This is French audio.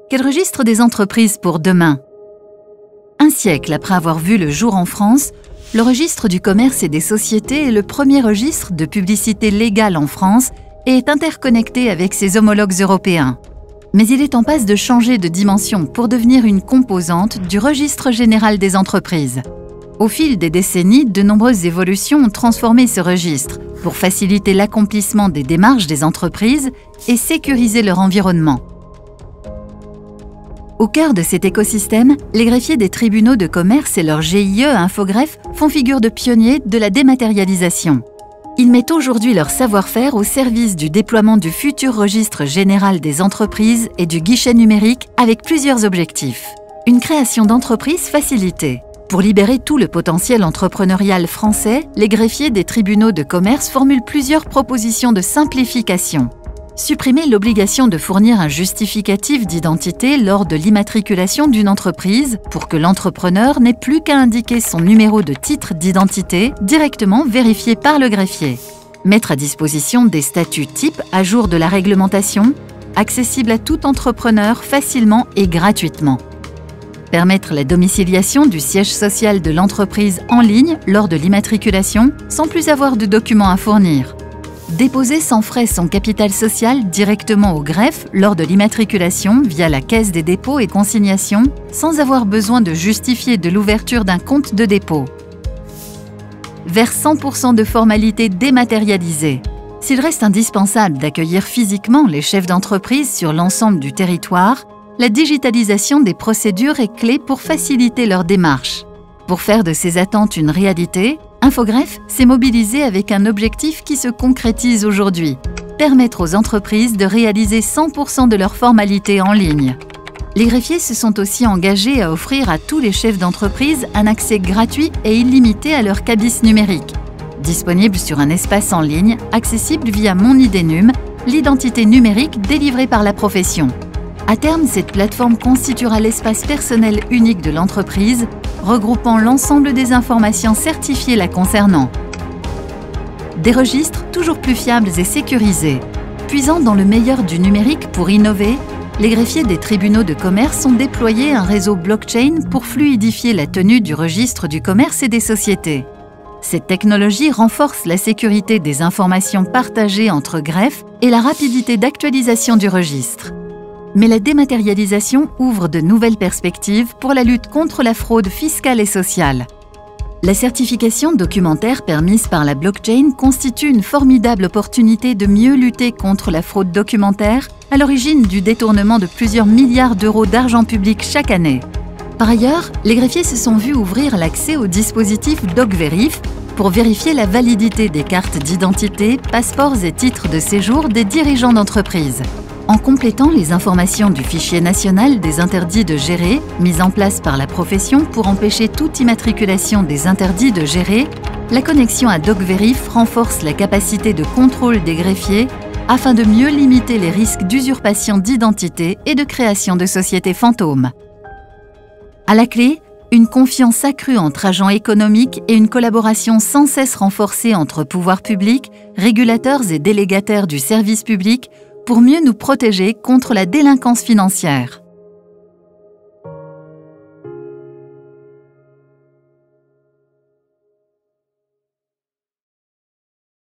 Quel registre des entreprises pour demain? Un siècle après avoir vu le jour en France, le registre du commerce et des sociétés est le premier registre de publicité légale en France et est interconnecté avec ses homologues européens. Mais il est en passe de changer de dimension pour devenir une composante du registre général des entreprises. Au fil des décennies, de nombreuses évolutions ont transformé ce registre pour faciliter l'accomplissement des démarches des entreprises et sécuriser leur environnement. Au cœur de cet écosystème, les greffiers des tribunaux de commerce et leur GIE Infogreffe font figure de pionniers de la dématérialisation. Ils mettent aujourd'hui leur savoir-faire au service du déploiement du futur registre général des entreprises et du guichet numérique avec plusieurs objectifs. Une création d'entreprises facilitée. Pour libérer tout le potentiel entrepreneurial français, les greffiers des tribunaux de commerce formulent plusieurs propositions de simplification. Supprimer l'obligation de fournir un justificatif d'identité lors de l'immatriculation d'une entreprise pour que l'entrepreneur n'ait plus qu'à indiquer son numéro de titre d'identité directement vérifié par le greffier. Mettre à disposition des statuts types à jour de la réglementation, accessibles à tout entrepreneur facilement et gratuitement. Permettre la domiciliation du siège social de l'entreprise en ligne lors de l'immatriculation sans plus avoir de documents à fournir. Déposer sans frais son capital social directement au greffe lors de l'immatriculation via la Caisse des dépôts et consignations sans avoir besoin de justifier de l'ouverture d'un compte de dépôt. Vers 100% de formalités dématérialisées. S'il reste indispensable d'accueillir physiquement les chefs d'entreprise sur l'ensemble du territoire, la digitalisation des procédures est clé pour faciliter leur démarche. Pour faire de ces attentes une réalité, Infogreffe s'est mobilisé avec un objectif qui se concrétise aujourd'hui, permettre aux entreprises de réaliser 100% de leurs formalités en ligne. Les greffiers se sont aussi engagés à offrir à tous les chefs d'entreprise un accès gratuit et illimité à leur cabis numérique, disponible sur un espace en ligne accessible via Mon Idénum, l'identité numérique délivrée par la profession. À terme, cette plateforme constituera l'espace personnel unique de l'entreprise, regroupant l'ensemble des informations certifiées la concernant. Des registres toujours plus fiables et sécurisés. Puisant dans le meilleur du numérique pour innover, les greffiers des tribunaux de commerce ont déployé un réseau blockchain pour fluidifier la tenue du registre du commerce et des sociétés. Cette technologie renforce la sécurité des informations partagées entre greffes et la rapidité d'actualisation du registre. Mais la dématérialisation ouvre de nouvelles perspectives pour la lutte contre la fraude fiscale et sociale. La certification documentaire permise par la blockchain constitue une formidable opportunité de mieux lutter contre la fraude documentaire, à l'origine du détournement de plusieurs milliards d'euros d'argent public chaque année. Par ailleurs, les greffiers se sont vus ouvrir l'accès au dispositif DocVerif pour vérifier la validité des cartes d'identité, passeports et titres de séjour des dirigeants d'entreprise. En complétant les informations du fichier national des interdits de gérer, mis en place par la profession pour empêcher toute immatriculation des interdits de gérer, la connexion à DocVerif renforce la capacité de contrôle des greffiers afin de mieux limiter les risques d'usurpation d'identité et de création de sociétés fantômes. À la clé, une confiance accrue entre agents économiques et une collaboration sans cesse renforcée entre pouvoirs publics, régulateurs et délégataires du service public pour mieux nous protéger contre la délinquance financière.